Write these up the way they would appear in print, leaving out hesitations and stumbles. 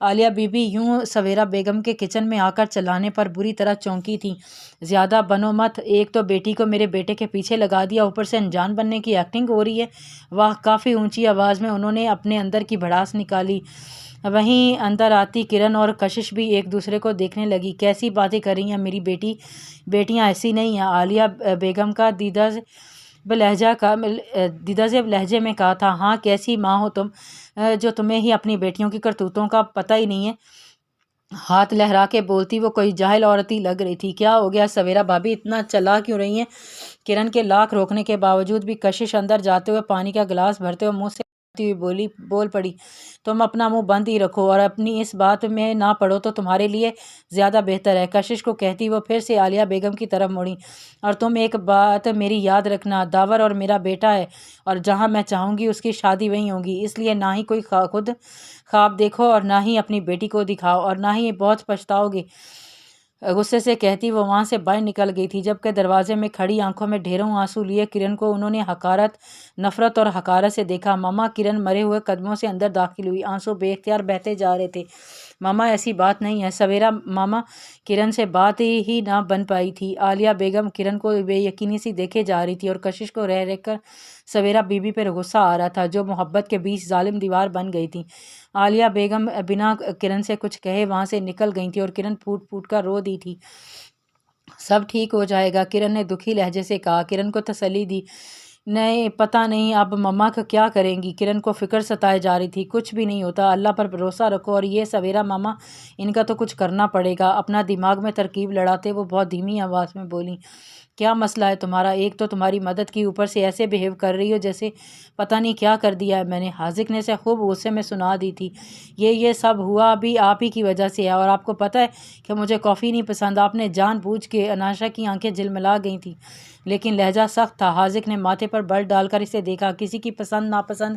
Aliya be be یوں سویرا بیگم کے kitchen میں آ کر چلانے پر بری طرح چونکی تھیں۔ زیادہ بنو مت، ایک تو بیٹی کو میرے بیٹے کے پیچھے لگا دیا، اوپر سے انجان بننے کی ایکٹنگ ہو رہی ہے۔ واہ! کافی اونچی آواز میں انہوں نے اپنے اندر کی بھڑاس نکالی۔ وہیں اندر آتی کرن اور کشش بھی ایک دوسرے کو دیکھنے لگی۔ کیسی باتیں کر رہی ہیں میری بیٹیاں ایسی نہیں ہیں۔ عالیہ بیگم کا دیدہ زیب لہجے میں کہا تھا۔ ہاں، کیسی ماں ہو تم جو تمہیں ہی اپنی بیٹیوں کی کرتوتوں کا پتہ ہی نہیں ہے؟ ہاتھ لہرا کے بولتی وہ کوئی جاہل عورت ہی لگ رہی تھی۔ کیا ہو گیا سویرا بھابی، اتنا چلا کیوں رہی ہیں؟ کرن کے لاکھ روکنے کے باوجود بھی کشش اندر جاتے ہوئے پانی کا گلاس بھرتے ہوئے منہ سے بول پڑی، تم اپنا منہ بند ہی رکھو اور اپنی اس بات میں نہ پڑو تو تمہارے لیے زیادہ بہتر ہے۔ کشش کو کہتی وہ پھر سے عالیہ بیگم کی طرف مڑی، اور تم ایک بات میری یاد رکھنا، داور اور میرا بیٹا ہے، اور جہاں میں چاہوں گی اس کی شادی وہیں ہوگی، اس لیے نہ ہی کوئی خود خواب دیکھو اور نہ ہی اپنی بیٹی کو دکھاؤ، اور نہ ہی بہت پچھتاؤ گے۔ غصے سے کہتی وہ وہاں سے باہر نکل گئی تھی، جبکہ دروازے میں کھڑی آنکھوں میں ڈھیروں آنسو لیے کرن کو انہوں نے نفرت اور حقارت سے دیکھا۔ ماما، کرن مرے ہوئے قدموں سے اندر داخل ہوئی، آنسو بے اختیار بہتے جا رہے تھے۔ ماما، ایسی بات نہیں ہے سویرا ماما، کرن سے بات ہی نہ بن پائی تھی۔ عالیہ بیگم کرن کو بے یقینی سی دیکھے جا رہی تھی، اور کشش کو رہ کر سویرا بی بی پر غصہ آ رہا تھا، جو محبت کے بیچ ظالم دیوار بن گئی تھی۔ عالیہ بیگم بنا کرن سے کچھ کہے وہاں سے نکل گئی تھی، اور کرن پھوٹ پھوٹ کر رو دی تھی۔ سب ٹھیک ہو جائے گا، کرن نے دکھی لہجے سے کہا۔ کرن کو تسلی دی۔ نہیں، پتہ نہیں اب مما کا کیا کریں گی۔ کرن کو فکر ستائے جا رہی تھی۔ کچھ بھی نہیں ہوتا، اللہ پر بھروسہ رکھو، اور یہ سویرا ماما، ان کا تو کچھ کرنا پڑے گا۔ اپنا دماغ میں ترکیب لڑاتے وہ بہت دھیمی آواز میں بولی، کیا مسئلہ ہے تمہارا؟ ایک تو تمہاری مدد کی، اوپر سے ایسے بیہیو کر رہی ہو جیسے پتہ نہیں کیا کر دیا ہے میں نے۔ حاذق نے سے خوب غصے میں سنا دی تھی، یہ سب ہوا بھی آپ ہی کی وجہ سے ہے، اور آپ کو پتہ ہے کہ مجھے کافی نہیں پسند۔ آپ نے جان بوجھ کے اناشا کی آنکھیں جلملا گئی تھیں، لیکن لہجہ سخت تھا۔ حاذق نے ماتھے پر بل ڈال کر اسے دیکھا۔ کسی کی پسند ناپسند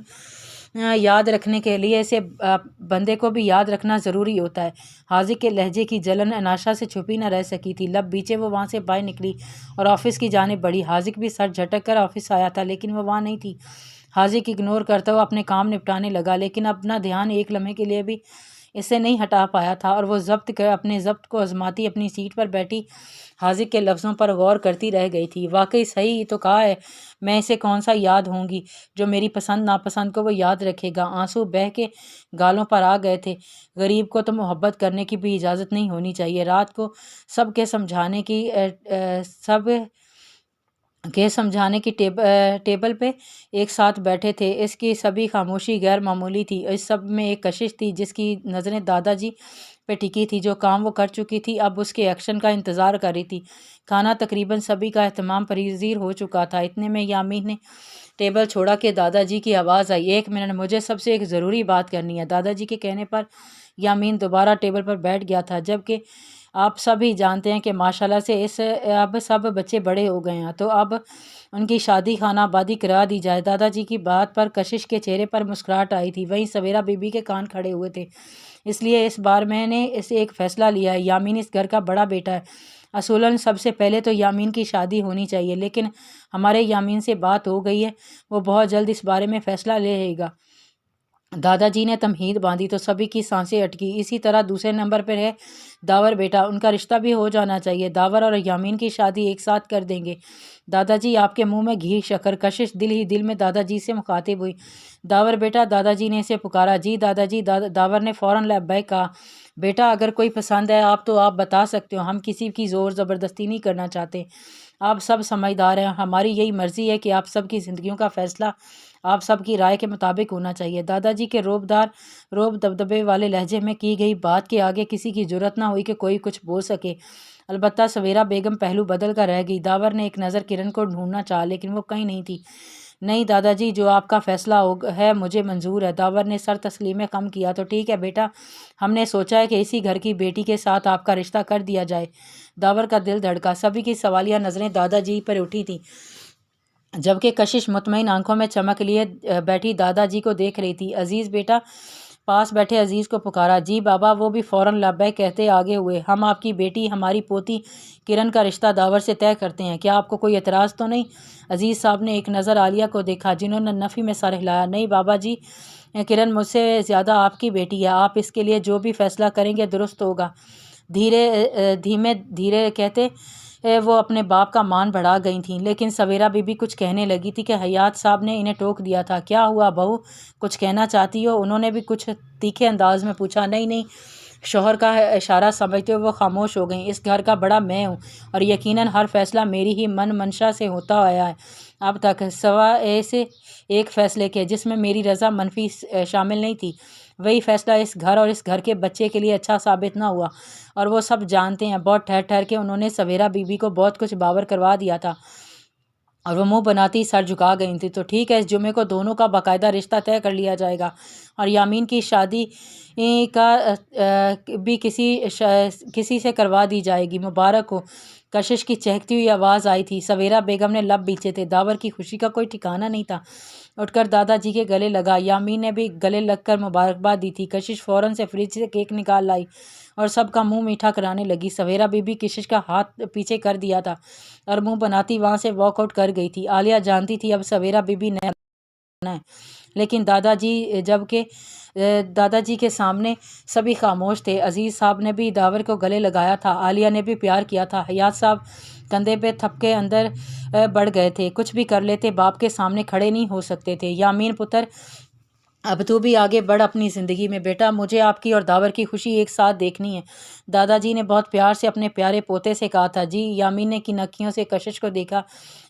یاد رکھنے کے لیے اسے بندے کو بھی یاد رکھنا ضروری ہوتا ہے۔ حاذق کے لہجے کی جلن اناشا سے چھپی نہ رہ سکی تھی۔ لب بیچے وہ وہاں سے باہر نکلی اور آفس کی جانب بڑھی۔ حاذق بھی سر جھٹک کر آفس آیا تھا، لیکن وہ وہاں نہیں تھی۔ حاذق اگنور کرتا ہوا اپنے کام نپٹانے لگا، لیکن اپنا دھیان ایک لمحے کے لیے بھی اس سے نہیں ہٹا پایا تھا، اور وہ اپنے ضبط کو آزماتی اپنی سیٹ پر بیٹھی حاذق کے لفظوں پر غور کرتی رہ گئی تھی۔ واقعی صحیح ہی تو کہا ہے، میں اسے کون سا یاد ہوں گی جو میری پسند ناپسند کو وہ یاد رکھے گا۔ آنسو بہہ کے گالوں پر آ گئے تھے۔ غریب کو تو محبت کرنے کی بھی اجازت نہیں ہونی چاہیے۔ رات کو سب کے سمجھانے کی ٹیبل پہ ایک ساتھ بیٹھے تھے۔ اس کی سبھی خاموشی غیر معمولی تھی۔ اس سب میں ایک کشش تھی جس کی نظریں دادا جی پہ ٹکی تھی۔ جو کام وہ کر چکی تھی اب اس کے ایکشن کا انتظار کر رہی تھی۔ کھانا تقریباً سبھی کا اہتمام پذیر ہو چکا تھا۔ اتنے میں یامین نے ٹیبل چھوڑا کہ دادا جی کی آواز آئی، ایک منٹ، مجھے سب سے ایک ضروری بات کرنی ہے۔ دادا جی کے کہنے پر یامین دوبارہ ٹیبل پر بیٹھ گیا تھا۔ جبکہ آپ سب ہی جانتے ہیں کہ ماشاءاللہ سے اب سب بچے بڑے ہو گئے ہیں، تو اب ان کی شادی خانہ آبادی کرا دی جائے۔ دادا جی کی بات پر کشش کے چہرے پر مسکراہٹ آئی تھی۔ وہیں سویرا بی بی کے کان کھڑے ہوئے تھے۔ اس لیے اس بار میں نے اسے ایک فیصلہ لیا ہے، یامین اس گھر کا بڑا بیٹا ہے۔ اصولاً سب سے پہلے تو یامین کی شادی ہونی چاہیے، لیکن ہمارے یامین سے بات ہو گئی ہے، وہ بہت جلد اس بارے میں فیصلہ لے لے گا۔ دادا جی نے تمہید باندھی تو سبھی کی سانسیں اٹکی۔ اسی طرح دوسرے نمبر پر ہے داور بیٹا، ان کا رشتہ بھی ہو جانا چاہیے۔ داور اور یامین کی شادی ایک ساتھ کر دیں گے۔ دادا جی آپ کے منہ میں گھی شکر۔ کشش دل ہی دل میں دادا جی سے مخاطب ہوئی، داور بیٹا، دادا جی نے اسے پکارا۔ جی دادا جی۔ داور نے فوراً لبیک کہا۔ بیٹا اگر کوئی پسند ہے آپ تو آپ بتا سکتے ہو، ہم کسی کی زور زبردستی نہیں کرنا چاہتے۔ آپ سب سمجھدار ہیں، ہماری یہی مرضی ہے کہ آپ سب کی زندگیوں کا فیصلہ آپ سب کی رائے کے مطابق ہونا چاہیے۔ دادا جی کے روب دبدبے والے لہجے میں کی گئی بات کے آگے کسی کی جرأت نہ ہوئی کہ کوئی کچھ بول سکے۔ البتہ سویرا بیگم پہلو بدل کر رہ گئی۔ داور نے ایک نظر کرن کو ڈھونڈنا چاہا، لیکن وہ کہیں نہیں تھی۔ نہیں دادا جی، جو آپ کا فیصلہ ہے مجھے منظور ہے۔ داور نے سر تسلیم خم کیا۔ تو ٹھیک ہے بیٹا، ہم نے سوچا ہے کہ اسی گھر کی بیٹی کے ساتھ آپ کا رشتہ کر دیا جائے۔ داور کا دل دھڑکا۔ سبھی کی سوالیہ نظریں دادا جی پر اٹھی تھیں، جبکہ کشش مطمئن آنکھوں میں چمک لیے بیٹھی دادا جی کو دیکھ رہی تھی۔ عزیز بیٹا، پاس بیٹھے عزیز کو پکارا۔ جی بابا، وہ بھی فوراً لبیک کہتے آگے ہوئے۔ ہم آپ کی بیٹی، ہماری پوتی کرن کا رشتہ داور سے طے کرتے ہیں، کیا آپ کو کوئی اعتراض تو نہیں؟ عزیز صاحب نے ایک نظر عالیہ کو دیکھا، جنہوں نے نفی میں سر ہلایا۔ نہیں بابا جی، کرن مجھ سے زیادہ آپ کی بیٹی ہے، آپ اس کے لیے جو بھی فیصلہ کریں گے درست ہوگا۔ دھیمے دھیرے کہتے وہ اپنے باپ کا مان بڑھا گئی تھیں، لیکن سویرا بی بی کچھ کہنے لگی تھی کہ حیات صاحب نے انہیں ٹوک دیا تھا۔ کیا ہوا بہو، کچھ کہنا چاہتی ہو؟ انہوں نے بھی کچھ تیکھے انداز میں پوچھا۔ نہیں، شوہر کا اشارہ سمجھتے ہوئے وہ خاموش ہو گئیں۔ اس گھر کا بڑا میں ہوں اور یقیناً ہر فیصلہ میری ہی من منشا سے ہوتا آیا ہے اب تک، سوا ایسے ایک فیصلے کے جس میں میری رضا منفی شامل نہیں تھی۔ وہی فیصلہ اس گھر اور اس گھر کے بچے کے لیے اچھا ثابت نہ ہوا، اور وہ سب جانتے ہیں۔ بہت ٹھہر کے انہوں نے سویرا بی بی کو بہت کچھ باور کروا دیا تھا، اور وہ منہ بناتی سر جھکا گئی تھی۔ تو ٹھیک ہے، اس جمعے کو دونوں کا باقاعدہ رشتہ طے کر لیا جائے گا، اور یامین کی شادی کا بھی کسی سے کروا دی جائے گی۔ مبارک ہو۔ کشش کی چہکتی ہوئی آواز آئی تھی۔ سویرا بیگم نے لب بیچے تھے، داور کی خوشی کا کوئی ٹھکانہ نہیں تھا۔ اٹھ کر دادا جی کے گلے لگا۔ یامین نے بھی گلے لگ کر مبارکباد دی تھی۔ کشش فوراً سے فریج سے کیک نکال لائی اور سب کا منہ میٹھا کرانے لگی۔ سویرا بی بی کشش کا ہاتھ پیچھے کر دیا تھا اور منہ بناتی وہاں سے واک آؤٹ کر گئی تھی۔ عالیہ جانتی تھی اب سویرا بی بی نے ہے، لیکن دادا جی کے سامنے سبھی خاموش تھے۔ عزیز صاحب نے بھی داور کو گلے لگایا تھا، عالیہ نے بھی پیار کیا تھا۔ حیات صاحب کندھے پہ تھپکے اندر بڑھ گئے تھے۔ کچھ بھی کر لیتے، باپ کے سامنے کھڑے نہیں ہو سکتے تھے۔ یامین پتر، اب تو بھی آگے بڑھ اپنی زندگی میں۔ بیٹا، مجھے آپ کی اور داور کی خوشی ایک ساتھ دیکھنی ہے، دادا جی نے بہت پیار سے اپنے پیارے پوتے سے کہا تھا۔ جی، یامین نے کن اکھیوں سے کشش کو دیکھا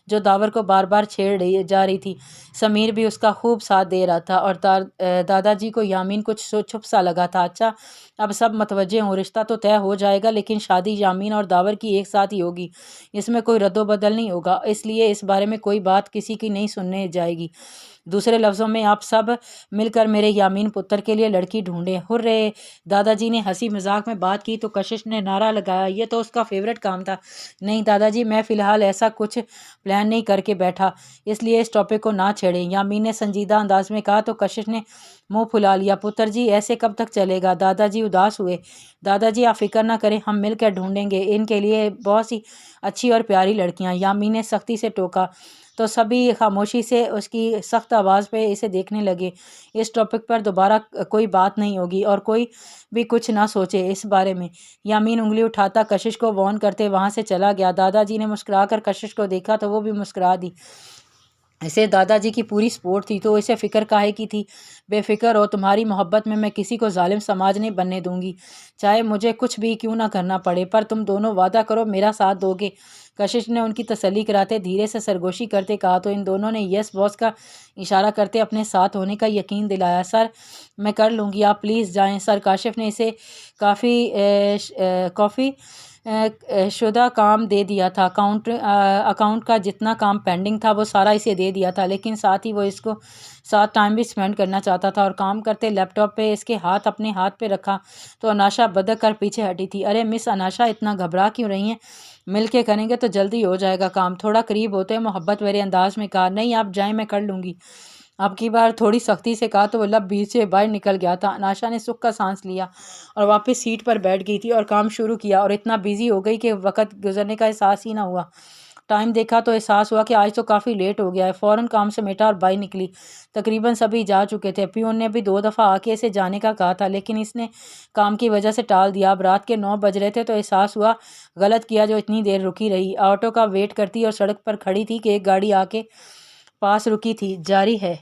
جو داور کو بار بار چھیڑ جا رہی تھی۔ سمیر بھی اس کا خوب ساتھ دے رہا تھا، اور دادا جی کو یامین کچھ چھپ سا لگا تھا۔ اچھا، اب سب متوجہ ہوں، رشتہ تو طے ہو جائے گا، لیکن شادی یامین اور داور کی ایک ساتھ ہی ہوگی، اس میں کوئی رد و بدل نہیں ہوگا، اس لیے اس بارے میں کوئی بات کسی کی نہیں سننے جائے گی۔ دوسرے لفظوں میں، آپ سب مل کر میرے یامین پتر کے لیے لڑکی ڈھونڈیں۔ ہرے! دادا جی نے ہنسی مذاق میں بات کی تو کشش نے نعرہ لگایا، یہ تو اس کا فیورٹ کام تھا۔ نہیں دادا جی، میں فی الحال ایسا کچھ پلان نہیں کر کے بیٹھا، اس لیے اس ٹاپک کو نہ چھیڑیں، یامین نے سنجیدہ انداز میں کہا تو کشش نے منہ پھلا لیا۔ پتر جی، ایسے کب تک چلے گا؟ دادا جی اداس ہوئے۔ دادا جی، آپ فکر نہ کریں، ہم مل کر ڈھونڈیں گے ان کے لیے بہت سی اچھی اور پیاری لڑکیاں، یامین نے سختی سے ٹوکا تو سبھی خاموشی سے اس کی سخت آواز پہ اسے دیکھنے لگے۔ اس ٹاپک پر دوبارہ کوئی بات نہیں ہوگی، اور کوئی بھی کچھ نہ سوچے اس بارے میں۔ یامین انگلی اٹھاتا کشش کو وارن کرتے وہاں سے چلا گیا۔ دادا جی نے مسکرا کر کشش کو دیکھا تو وہ بھی مسکرا دی۔ اسے دادا جی کی پوری سپورٹ تھی، تو اسے فکر کاہے کی تھی؟ بے فکر ہو، تمہاری محبت میں کسی کو ظالم سماج نہیں بننے دوں گی، چاہے مجھے کچھ بھی کیوں نہ کرنا پڑے، پر تم دونوں وعدہ کرو میرا ساتھ دو گے؟ کشش نے ان کی تسلی کراتے دھیرے سے سرگوشی کرتے کہا تو ان دونوں نے یس باس کا اشارہ کرتے اپنے ساتھ ہونے کا یقین دلایا۔ سر، میں کر لوں گی، آپ پلیز جائیں۔ سر کاشف نے اسے کافی شدہ کام دے دیا تھا، اکاؤنٹ کا جتنا کام پینڈنگ تھا وہ سارا اسے دے دیا تھا، لیکن ساتھ ہی وہ اس کو ساتھ ٹائم بھی سپینڈ کرنا چاہتا تھا، اور کام کرتے لیپ ٹاپ پہ اس کے ہاتھ اپنے ہاتھ پہ رکھا تو اناشا بدک کر پیچھے ہٹی تھی۔ ارے مس اناشا، اتنا گھبرا کیوں رہی ہیں؟ مل کے کریں گے تو جلدی ہو جائے گا کام، تھوڑا قریب ہوتے محبت بھرے انداز میں کہا۔ نہیں، آپ جائیں، میں کر لوں گی۔ اب کی بار تھوڑی سختی سے کہا تو وہ لب بیچ سے باہر نکل گیا تھا۔ اناشا نے سکھ کا سانس لیا اور واپس سیٹ پر بیٹھ گئی تھی اور کام شروع کیا، اور اتنا بیزی ہو گئی کہ وقت گزرنے کا احساس ہی نہ ہوا۔ ٹائم دیکھا تو احساس ہوا کہ آج تو کافی لیٹ ہو گیا ہے۔ فوراً کام سمیٹا اور باہر نکلی۔ تقریباً سبھی جا چکے تھے۔ پیون نے بھی 2 دفعہ آ کے اسے جانے کا کہا تھا، لیکن اس نے کام کی وجہ سے ٹال دیا۔ اب رات کے 9 بج رہے تھے تو احساس ہوا غلط کیا جو اتنی دیر رکی رہی۔ آٹو کا ویٹ کرتی اور سڑک پر کھڑی تھی کہ ایک گاڑی آ کے پاس رکی تھی۔ جاری ہے۔